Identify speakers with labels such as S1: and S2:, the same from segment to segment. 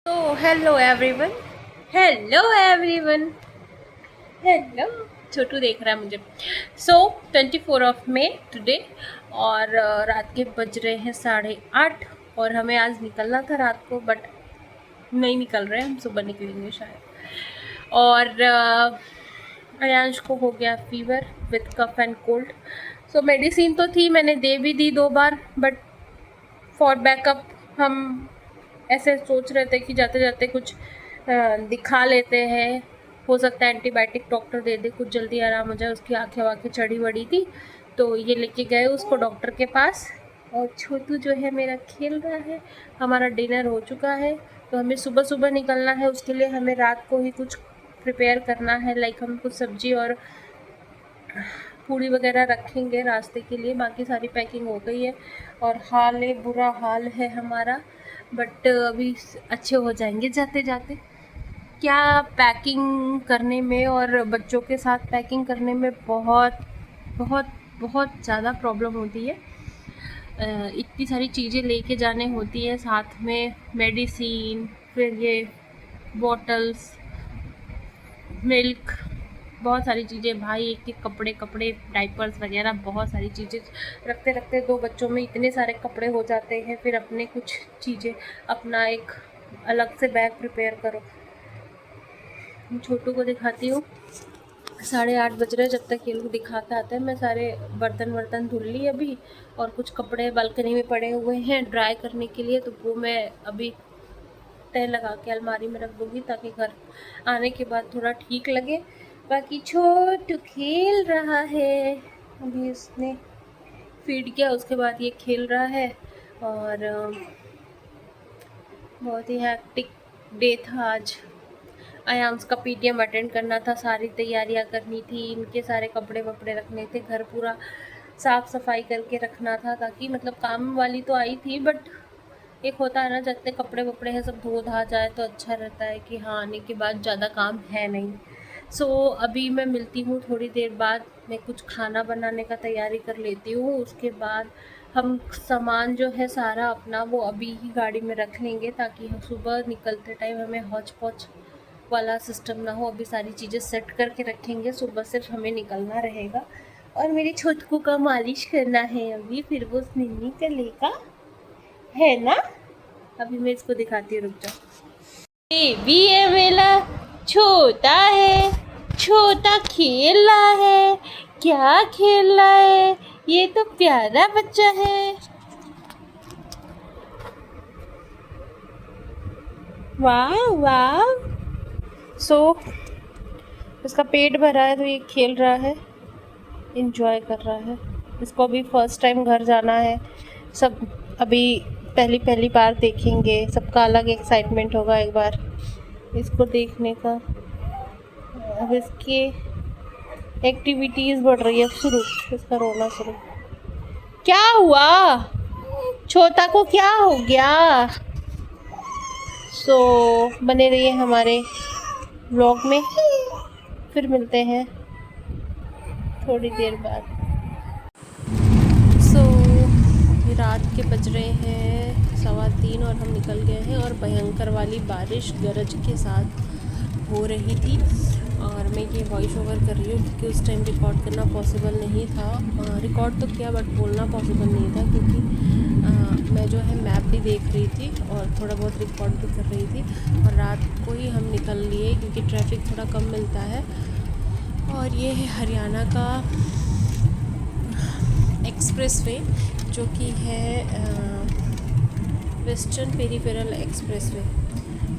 S1: तो hello everyone hello. छोटू देख रहा है मुझे। 24 टुडे। और रात के बज रहे हैं 8:30 और हमें आज निकलना था रात को, बट नहीं निकल रहे, हम सुबह निकलेंगे शायद। और अयांश को हो गया fever with cough and cold. So medicine तो थी, मैंने दे भी दी 2 बार, बट फॉर बैकअप हम ऐसे सोच रहे थे कि जाते जाते कुछ दिखा लेते हैं। हो सकता है एंटीबायोटिक डॉक्टर दे दे, कुछ जल्दी आराम हो जाए। उसकी आंखें वाखें चढ़ी बड़ी थी, तो ये लेके गए उसको डॉक्टर के पास। और छोटू जो है मेरा खेल रहा है। हमारा डिनर हो चुका है, तो हमें सुबह सुबह निकलना है। उसके लिए हमें रात को ही कुछ प्रिपेयर करना है, लाइक हम कुछ सब्जी और पूड़ी वगैरह रखेंगे रास्ते के लिए। बाकी सारी पैकिंग हो गई है और बुरा हाल है हमारा, बट अभी अच्छे हो जाएंगे जाते जाते। क्या पैकिंग करने में और बच्चों के साथ पैकिंग करने में बहुत बहुत बहुत ज़्यादा प्रॉब्लम होती है। इतनी सारी चीज़ें लेके जाने होती हैं साथ में, मेडिसिन, फिर ये बॉटल्स, मिल्क, बहुत सारी चीज़ें भाई, एक एक कपड़े कपड़े डाइपर्स वगैरह, बहुत सारी चीज़ें रखते रखते 2 बच्चों में इतने सारे कपड़े हो जाते हैं। फिर अपने कुछ चीज़ें, अपना एक अलग से बैग प्रिपेयर करो। छोटू को दिखाती हूँ। 8:30 बज रहे, जब तक ये लोग दिखाता आता है मैं सारे बर्तन वर्तन धुल ली अभी। और कुछ कपड़े बालकनी में पड़े हुए हैं ड्राई करने के लिए, तो वो मैं अभी तय लगा के अलमारी में रख दूँगी, ताकि घर आने के बाद थोड़ा ठीक लगे। बाकी छोटू खेल रहा है, अभी उसने फीड किया, उसके बाद ये खेल रहा है। और बहुत ही हैक्टिक डे था आज। आयांश का पीटीएम अटेंड करना था, सारी तैयारियां करनी थी, इनके सारे कपड़े वपड़े रखने थे, घर पूरा साफ सफाई करके रखना था, ताकि मतलब काम वाली तो आई थी, बट एक होता है ना, जितने कपड़े वपड़े हैं सब धो धा जाए तो अच्छा रहता है कि हाँ आने के बाद ज़्यादा काम है नहीं। सो अभी मैं मिलती हूँ थोड़ी देर बाद। मैं कुछ खाना बनाने का तैयारी कर लेती हूँ, उसके बाद हम सामान जो है सारा अपना वो अभी ही गाड़ी में रख लेंगे, ताकि हम सुबह निकलते टाइम हमें हौच पौच वाला सिस्टम ना हो। अभी सारी चीज़ें सेट करके रखेंगे, सुबह सिर्फ हमें निकलना रहेगा। और मेरे छोटकू का मालिश करना है अभी, फिर वो स्निनी करेगा, है ना। अभी मैं इसको दिखाती हूँ, रुक जाओ। ये भी है मेला, छोटा है, छोटा खेल रहा है। क्या खेल रहा है, ये तो प्यारा बच्चा है। वाह वाह। सो इसका पेट भरा है, तो ये खेल रहा है, इंजॉय कर रहा है। इसको अभी फर्स्ट टाइम घर जाना है, सब अभी पहली पहली बार देखेंगे, सबका अलग एक्साइटमेंट होगा एक बार इसको देखने का। अब इसकी एक्टिविटीज़ बढ़ रही है, शुरू, इसका रोना शुरू। क्या हुआ, छोटा को क्या हो गया। सो बने रहिए हमारे व्लॉग में, फिर मिलते हैं थोड़ी देर बाद। सो रात के बज रहे हैं 3:15 और हम निकल गए हैं, और भयंकर वाली बारिश गरज के साथ हो रही थी। और मैं ये वॉइस ओवर कर रही हूँ क्योंकि उस टाइम रिकॉर्ड करना पॉसिबल नहीं था। रिकॉर्ड तो किया बट बोलना पॉसिबल नहीं था, क्योंकि मैं जो है मैप भी देख रही थी और थोड़ा बहुत रिकॉर्ड भी कर रही थी। और रात को ही हम निकल लिए क्योंकि ट्रैफिक थोड़ा कम मिलता है। और ये है हरियाणा का एक्सप्रेसवे, जो कि है वेस्टर्न पेरीफेरल एक्सप्रेसवे।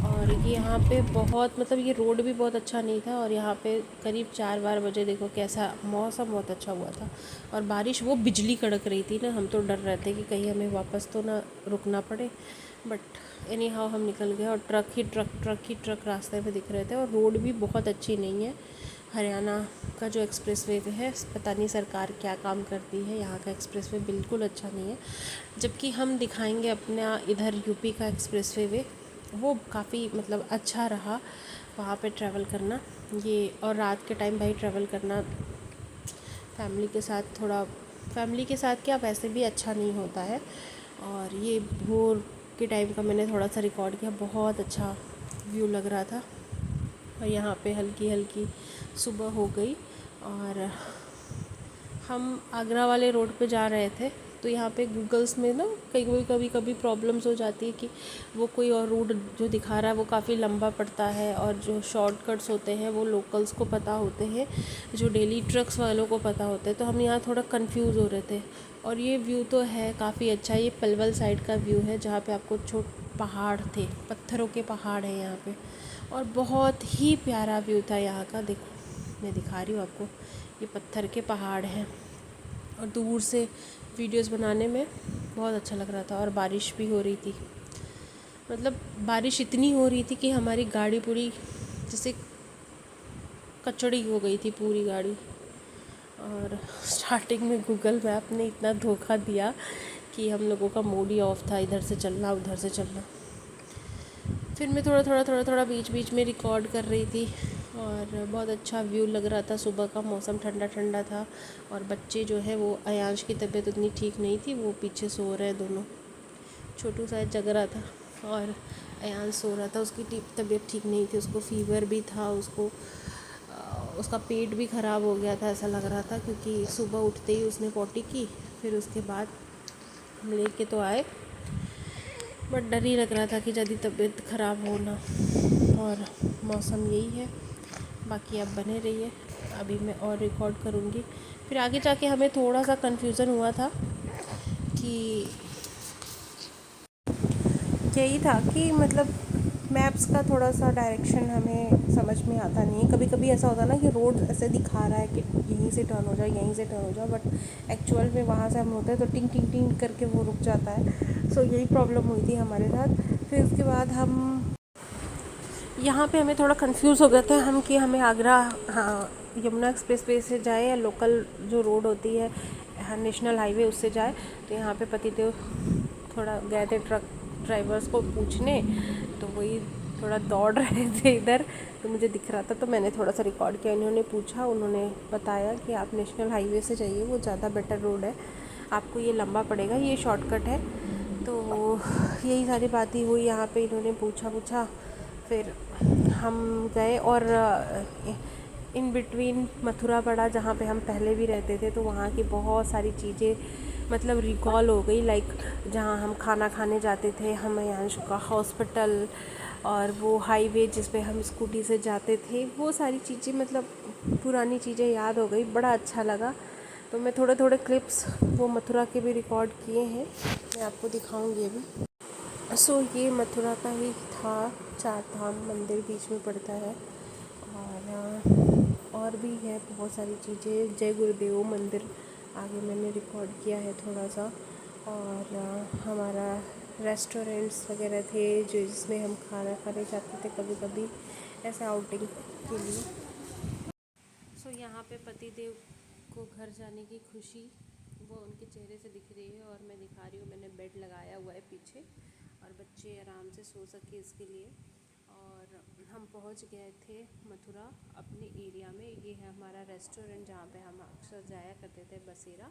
S1: और ये यहाँ पे बहुत, मतलब ये रोड भी बहुत अच्छा नहीं था। और यहाँ पे करीब 4-4 बजे देखो कैसा मौसम बहुत अच्छा हुआ था, और बारिश, वो बिजली कड़क रही थी ना, हम तो डर रहे थे कि कहीं हमें वापस तो ना रुकना पड़े। बट एनी हाउ हम निकल गए, और ट्रक ही ट्रक रास्ते में दिख रहे थे, और रोड भी बहुत अच्छी नहीं है। हरियाणा का जो एक्सप्रेसवे है, पता नहीं सरकार क्या काम करती है, यहाँ का एक्सप्रेसवे बिल्कुल अच्छा नहीं है। जबकि हम दिखाएंगे अपना इधर यूपी का एक्सप्रेसवे वे, वो काफ़ी मतलब अच्छा रहा वहाँ पे ट्रैवल करना। ये और रात के टाइम भाई ट्रैवल करना फैमिली के साथ, थोड़ा फैमिली के साथ क्या, वैसे भी अच्छा नहीं होता है। और ये भोर के टाइम का मैंने थोड़ा सा रिकॉर्ड किया, बहुत अच्छा व्यू लग रहा था। और यहाँ पे हल्की हल्की सुबह हो गई और हम आगरा वाले रोड पे जा रहे थे। तो यहाँ पे गूगल्स में ना कभी कभी प्रॉब्लम्स हो जाती है कि वो कोई और रूट जो दिखा रहा है वो काफ़ी लंबा पड़ता है, और जो शॉर्टकट्स होते हैं वो लोकल्स को पता होते हैं, जो डेली ट्रक्स वालों को पता होते हैं। तो हम यहाँ थोड़ा कंफ्यूज हो रहे थे। और ये व्यू तो है काफ़ी अच्छा, ये पलवल साइड का व्यू है जहाँ पे आपको पहाड़ थे, पत्थरों के पहाड़ हैं यहाँ पे, और बहुत ही प्यारा व्यू था यहाँ का। देखो मैं दिखा रही हूँ आपको, ये पत्थर के पहाड़ हैं और दूर से वीडियोस बनाने में बहुत अच्छा लग रहा था। और बारिश भी हो रही थी, मतलब बारिश इतनी हो रही थी कि हमारी गाड़ी पूरी जैसे कचड़ी हो गई थी पूरी गाड़ी। और स्टार्टिंग में गूगल मैप ने इतना धोखा दिया कि हम लोगों का मूड ही ऑफ था, इधर से चलना उधर से चलना। फिर मैं थोड़ा बीच बीच में रिकॉर्ड कर रही थी और बहुत अच्छा व्यू लग रहा था। सुबह का मौसम ठंडा ठंडा था और बच्चे जो है वो, अयांश की तबीयत उतनी ठीक नहीं थी, वो पीछे सो रहे हैं दोनों। छोटू शायद जग रहा था और अयांश सो रहा था, उसकी तबीयत ठीक नहीं थी, उसको फीवर भी था, उसका पेट भी ख़राब हो गया था ऐसा लग रहा था, क्योंकि सुबह उठते ही उसने पॉटी की। फिर उसके बाद हम लेके तो आए, बट डर ही लग रहा था कि यदि तबीयत ख़राब हो ना। और मौसम यही है, बाकी आप बने रहिए, अभी मैं और रिकॉर्ड करूँगी। फिर आगे जाके हमें थोड़ा सा कन्फ्यूज़न हुआ था कि यही था कि मतलब मैप्स का थोड़ा सा डायरेक्शन हमें समझ में आता नहीं है। कभी कभी ऐसा होता है ना कि रोड ऐसे दिखा रहा है कि यहीं से टर्न हो जाओ, यहीं से टर्न हो जाओ, बट एक्चुअल में वहाँ से हम होते हैं तो टिंग टिंग टिंग करके वो रुक जाता है। सो यही प्रॉब्लम हुई थी हमारे साथ। फिर उसके बाद हम यहाँ पे हमें थोड़ा कंफ्यूज हो गए थे हम कि हमें आगरा, हाँ, यमुना एक्सप्रेस वे से जाए या लोकल जो रोड होती है, नेशनल हाईवे, उससे जाए। तो यहाँ पे पतिदेव थोड़ा गए थे ट्रक ड्राइवर्स को पूछने, तो वही थोड़ा दौड़ रहे थे इधर, तो मुझे दिख रहा था तो मैंने थोड़ा सा रिकॉर्ड किया। इन्होंने पूछा, उन्होंने बताया कि आप नेशनल हाईवे से जाइए, वो ज़्यादा बेटर रोड है, आपको ये लंबा पड़ेगा, ये शॉर्टकट है। तो यही सारी बातें हुई यहाँ पे, इन्होंने पूछा फिर हम गए। और इन बिटवीन मथुरा पड़ा जहाँ पे हम पहले भी रहते थे, तो वहाँ की बहुत सारी चीज़ें मतलब रिकॉल हो गई। लाइक जहाँ हम खाना खाने जाते थे, हम अंशु का हॉस्पिटल, और वो हाईवे जिस पे हम स्कूटी से जाते थे, वो सारी चीज़ें मतलब पुरानी चीज़ें याद हो गई, बड़ा अच्छा लगा। तो मैं थोड़े क्लिप्स वो मथुरा के भी रिकॉर्ड किए हैं, मैं आपको दिखाऊंगी अभी। सो ये मथुरा का ही था, 4 धाम मंदिर बीच में पड़ता है। और भी है बहुत सारी चीज़ें, जय गुरुदेव मंदिर आगे मैंने रिकॉर्ड किया है थोड़ा सा। और हमारा रेस्टोरेंट्स वगैरह थे जो जिसमें हम खाना खाने जाते थे कभी कभी ऐसे आउटिंग के लिए। सो यहाँ पे पतिदेव को घर जाने की खुशी वो उनके चेहरे से दिख रही है, और मैं दिखा रही हूँ, मैंने बेड लगाया हुआ है पीछे और बच्चे आराम से सो सके इसके लिए। और हम पहुँच गए थे मथुरा अपने एरिया में। ये है हमारा रेस्टोरेंट जहाँ पे हम अक्सर जाया करते थे, बसेरा।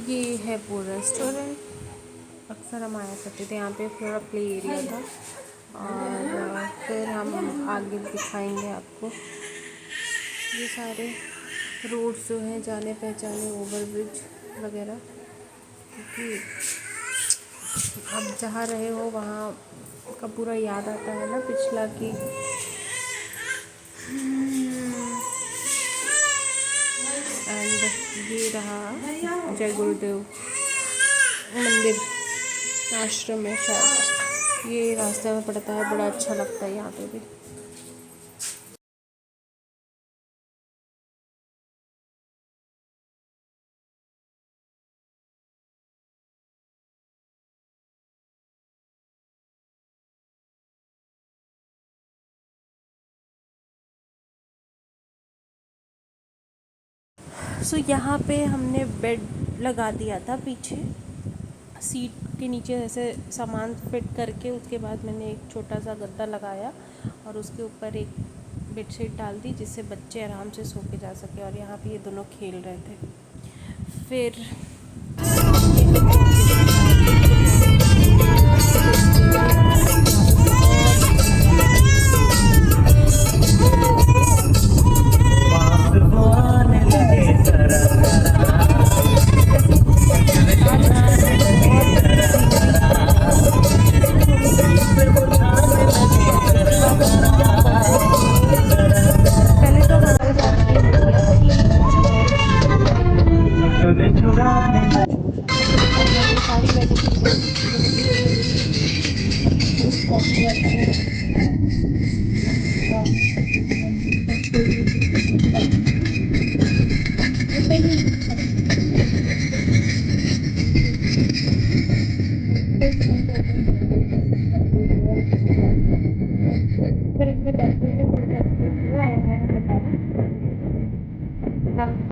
S1: ये है वो रेस्टोरेंट, अक्सर हम आया करते थे, यहाँ पे थोड़ा प्ले एरिया था। और फिर हम आगे दिखाएंगे आपको ये सारे रोड्स जो हैं, जाने पहचाने ओवरब्रिज वगैरह, क्योंकि अब जहाँ रहे हो वहाँ का पूरा याद आता है ना पिछला की। एंड ये रहा जय गुरुदेव मंदिर, आश्रम है शायद, ये रास्ते में पड़ता है, बड़ा अच्छा लगता है यहाँ पे भी। सो यहाँ पे हमने बेड लगा दिया था पीछे सीट के नीचे, ऐसे सामान फिट करके। उसके बाद मैंने एक छोटा सा गद्दा लगाया और उसके ऊपर एक बेडशीट डाल दी जिससे बच्चे आराम से सो के जा सके। और यहाँ पे ये दोनों खेल रहे थे। फिर